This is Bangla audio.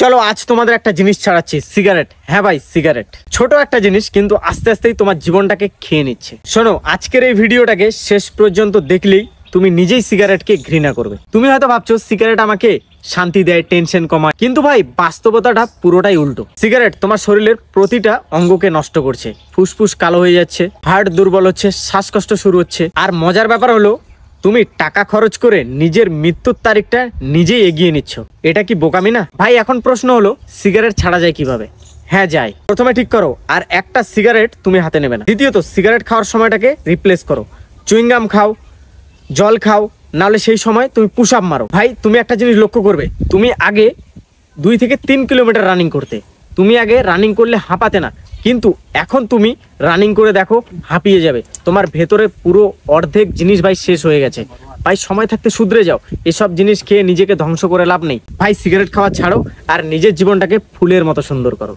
চলো আজ তোমাদের একটা জিনিস ছাড়াচ্ছি, সিগারেট। হ্যাঁ ভাই, সিগারেট ছোট একটা জিনিস, কিন্তু আস্তে আস্তেই তোমার জীবনটাকে খেয়ে নিচ্ছে। শোনো, আজকের এই ভিডিওটাকে শেষ পর্যন্ত দেখলেই তুমি নিজেই সিগারেটকে ঘৃণা করবে। তুমি হয়তো ভাবছো সিগারেট আমাকে শান্তি দেয়, টেনশন কমায়, কিন্তু ভাই বাস্তবতাটা পুরোটাই উল্টো। সিগারেট তোমার শরীরের প্রতিটা অঙ্গকে নষ্ট করছে। ফুসফুস কালো হয়ে যাচ্ছে, হার্ট দুর্বল হচ্ছে, শ্বাসকষ্ট শুরু হচ্ছে। আর মজার ব্যাপার হলো, তুমি টাকা খরচ করে নিজের মৃত্যুর তারিখটা নিজেই এগিয়ে নিচ্ছ। এটা কি বোকামি না ভাই? এখন প্রশ্ন হলো, সিগারেট ছাড়া যায় কিভাবে? হ্যাঁ যায়। প্রথমে ঠিক করো আর একটা সিগারেট তুমি হাতে নেবে না। দ্বিতীয়ত, সিগারেট খাওয়ার সময়টাকে রিপ্লেস করো। চুইংগাম খাও, জল খাও, নাহলে সেই সময় তুমি পুশ আপ মারো। ভাই তুমি একটা জিনিস লক্ষ্য করবে, তুমি আগে 2 থেকে 3 কিলোমিটার রানিং করতে। তুমি আগে রানিং করলে হাঁপাতে না, কিন্তু এখন তুমি রানিং করে দেখো, হাঁপিয়ে যাবে। তোমার ভেতরে পুরো অর্ধেক জিনিস ভাই শেষ হয়ে গেছে। ভাই সময় থাকতে শুধরে যাও, এসব জিনিস খেয়ে নিজেকে ধ্বংস করে লাভ নেই। ভাই সিগারেট খাওয়া ছাড়ো আর নিজের জীবনটাকে ফুলের মতো সুন্দর করো।